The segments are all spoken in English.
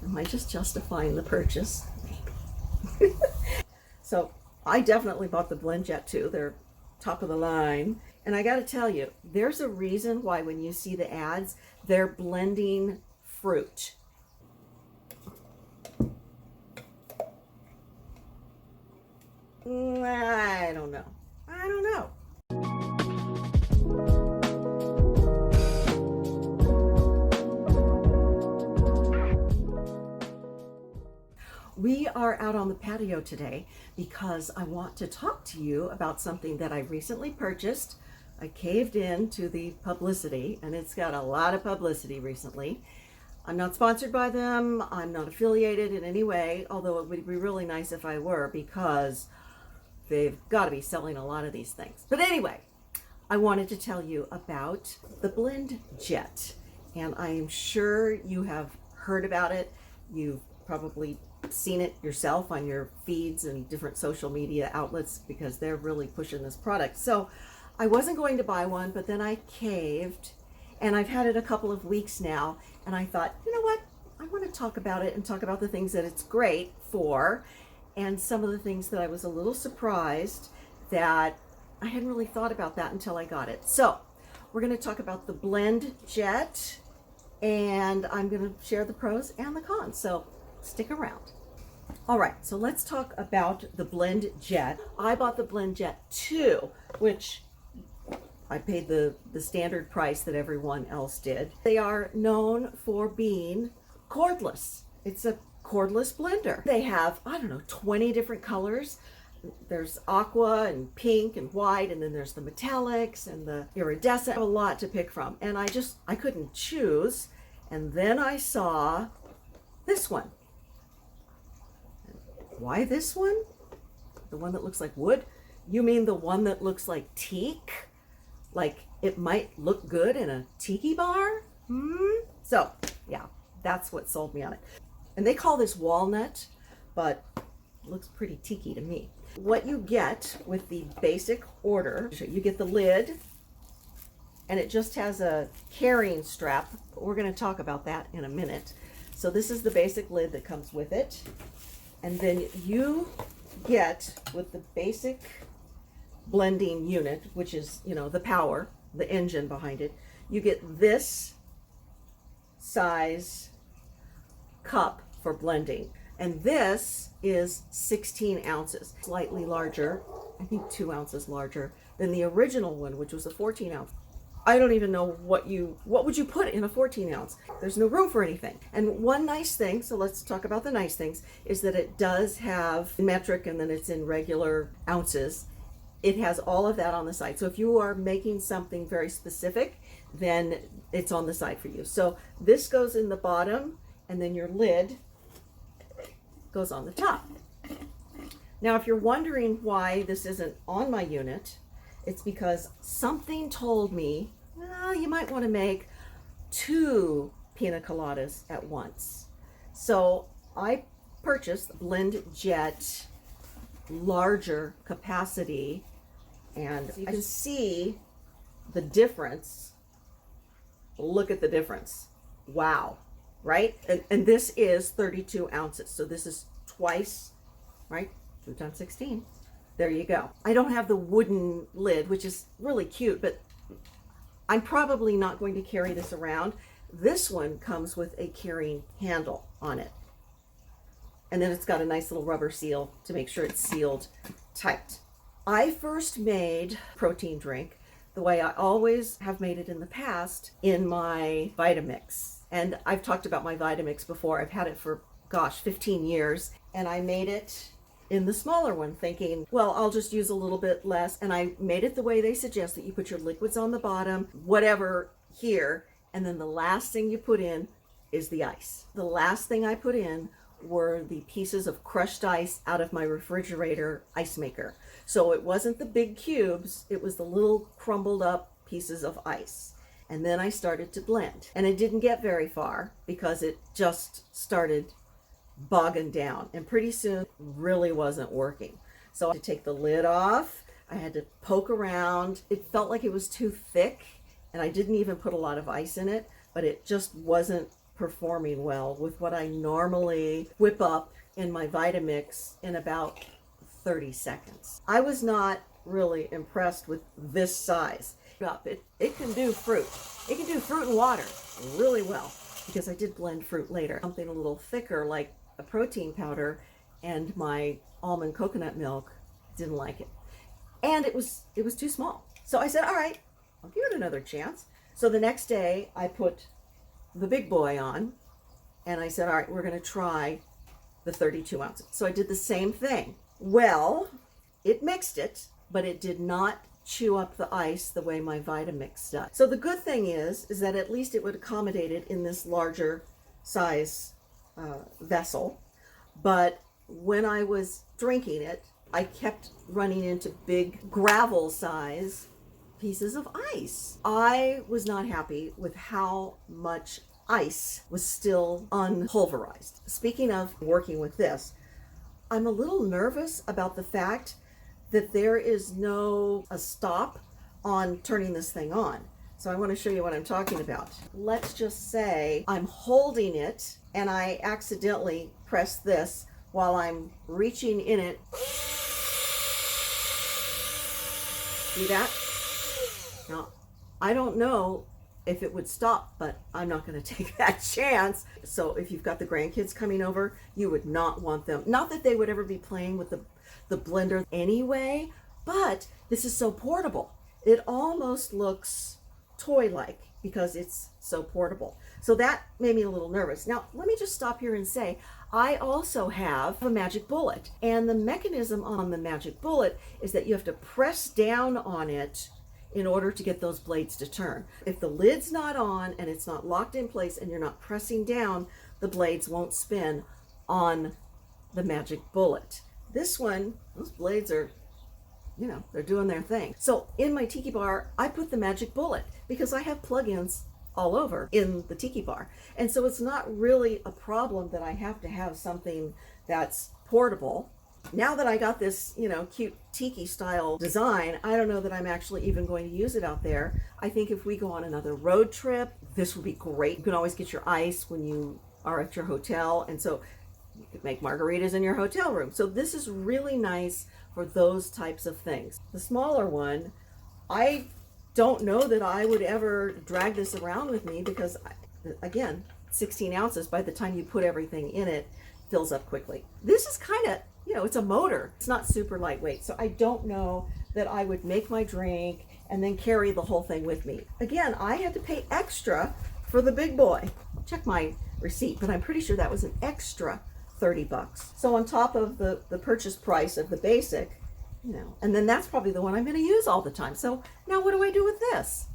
Am I just justifying the purchase? Maybe. So I definitely bought the BlendJet too. They're top of the line. And I got to tell you, there's a reason why when you see the ads, they're blending fruit. I don't know. I don't know. We are out on the patio today because I want to talk to you about something that I recently purchased. I caved in to the publicity, and it's got a lot of publicity recently. I'm not sponsored by them. I'm not affiliated in any way, although it would be really nice if I were, because they've got to be selling a lot of these things. But anyway, I wanted to tell you about the BlendJet, and I am sure you have heard about it. You've probably seen it yourself on your feeds and different social media outlets because they're really pushing this product. So I wasn't going to buy one, but then I caved, and I've had it a couple of weeks now, and I thought, you know what, I want to talk about it and talk about the things that it's great for, and some of the things that I was a little surprised that I hadn't really thought about that until I got it. So we're going to talk about the BlendJet, and I'm going to share the pros and the cons. So stick around. All right, so let's talk about the BlendJet. I bought the BlendJet 2, which I paid the standard price that everyone else did. They are known for being cordless. It's a cordless blender. They have, I don't know, 20 different colors. There's aqua and pink and white, and then there's the metallics and the iridescent. A lot to pick from, and I couldn't choose. And then I saw this one. Why this one? The one that looks like wood? You mean the one that looks like teak? Like it might look good in a tiki bar? So yeah, that's what sold me on it. And they call this walnut, but it looks pretty tiki to me. What you get with the basic order, you get the lid, and it just has a carrying strap. We're going to talk about that in a minute. So this is the basic lid that comes with it. And then you get, with the basic blending unit, which is, you know, the power, the engine behind it, you get this size cup for blending. And this is 16 ounces, slightly larger, I think 2 ounces larger than the original one, which was a 14 ounce. I don't even know what would you put in a 14 ounce? There's no room for anything. And one nice thing, so let's talk about the nice things, is that it does have metric, and then it's in regular ounces. It has all of that on the side. So if you are making something very specific, then it's on the side for you. So this goes in the bottom, and then your lid goes on the top. Now, if you're wondering why this isn't on my unit, it's because something told me, well, you might want to make 2 pina coladas at once. So I purchased BlendJet larger capacity, and you can see the difference. Look at the difference. Wow, right? And this is 32 ounces. So this is twice, right? 2 times 16. There you go. I don't have the wooden lid, which is really cute, but I'm probably not going to carry this around. This one comes with a carrying handle on it. And then it's got a nice little rubber seal to make sure it's sealed tight. I first made protein drink the way I always have made it in the past, in my Vitamix. And I've talked about my Vitamix before. I've had it for, gosh, 15 years. And I made it in the smaller one, thinking, well, I'll just use a little bit less. And I made it the way they suggest, that you put your liquids on the bottom, whatever here, and then the last thing you put in is the ice. The last thing I put in were the pieces of crushed ice out of my refrigerator ice maker. So it wasn't the big cubes, it was the little crumbled up pieces of ice. And then I started to blend. And it didn't get very far because it just started bogging down, and pretty soon it really wasn't working. So I had to take the lid off. I had to poke around. It felt like it was too thick, and I didn't even put a lot of ice in it, but it just wasn't performing well with what I normally whip up in my Vitamix in about 30 seconds. I was not really impressed with this size. It can do fruit. It can do fruit and water really well, because I did blend fruit later. Something a little thicker like a protein powder, and my almond coconut milk didn't like it. And it was too small. So I said, all right, I'll give it another chance. So the next day I put the big boy on, and I said, all right, we're going to try the 32 ounces. So I did the same thing. Well, it mixed it, but it did not chew up the ice the way my Vitamix does. So the good thing is that at least it would accommodate it in this larger size vessel. But when I was drinking it, I kept running into big gravel size pieces of ice. I was not happy with how much ice was still unpulverized. Speaking of working with this, I'm a little nervous about the fact that there is a stop on turning this thing on. So I want to show you what I'm talking about. Let's just say I'm holding it and I accidentally press this while I'm reaching in it. See that? Now, I don't know if it would stop, but I'm not going to take that chance. So if you've got the grandkids coming over, you would not want them. Not that they would ever be playing with the blender anyway, but this is so portable. It almost looks toy-like because it's so portable. So that made me a little nervous. Now, let me just stop here and say, I also have a magic bullet. And the mechanism on the magic bullet is that you have to press down on it in order to get those blades to turn. If the lid's not on and it's not locked in place and you're not pressing down, the blades won't spin on the magic bullet. This one, those blades are, they're doing their thing. So in my tiki bar, I put the magic bullet because I have plugins all over in the tiki bar. And so it's not really a problem that I have to have something that's portable. Now that I got this, cute tiki style design, I don't know that I'm actually even going to use it out there. I think if we go on another road trip, this would be great. You can always get your ice when you are at your hotel. And so you could make margaritas in your hotel room. So this is really nice for those types of things. The smaller one, I don't know that I would ever drag this around with me because, again, 16 ounces, by the time you put everything in it, fills up quickly. This is kind of, it's a motor. It's not super lightweight. So I don't know that I would make my drink and then carry the whole thing with me. Again, I had to pay extra for the big boy. Check my receipt, but I'm pretty sure that was an extra $30. So on top of the purchase price of the basic, and then that's probably the one I'm going to use all the time. So now what do I do with this?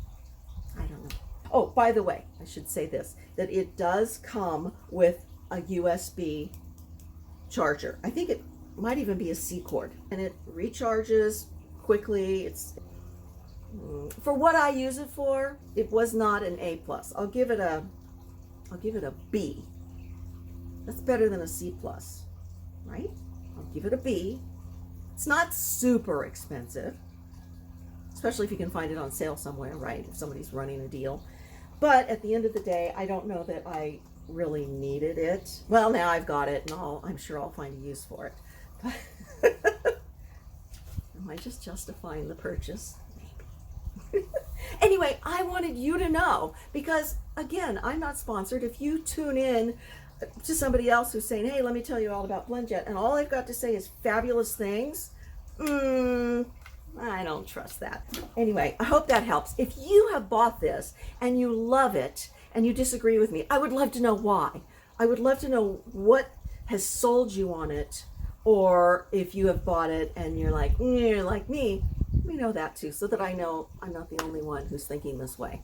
I don't know. Oh, by the way, I should say this, that it does come with a USB charger. I think it might even be a C cord, and it recharges quickly. It's for what I use it for, it was not an A+. I'll give it a B. That's better than a C+, right? I'll give it a B. It's not super expensive, especially if you can find it on sale somewhere, right? If somebody's running a deal. But at the end of the day, I don't know that I really needed it. Well, now I've got it, and I'm sure I'll find a use for it. Am I just justifying the purchase? Maybe. Anyway, I wanted you to know, because again, I'm not sponsored. If you tune in to somebody else who's saying, hey, let me tell you all about BlendJet, and all I've got to say is fabulous things, I don't trust that. Anyway, I hope that helps. If you have bought this and you love it and you disagree with me, I would love to know why. I would love to know what has sold you on it, or if you have bought it and you're like me, let me know that too, so that I know I'm not the only one who's thinking this way.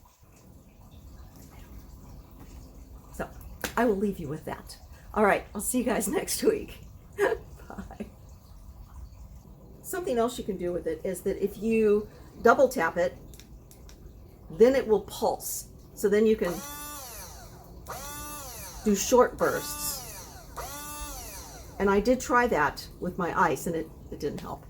So I will leave you with that. All right, I'll see you guys next week. Bye. Something else you can do with it is that if you double tap it, then it will pulse. So then you can do short bursts. And I did try that with my ice, and it didn't help.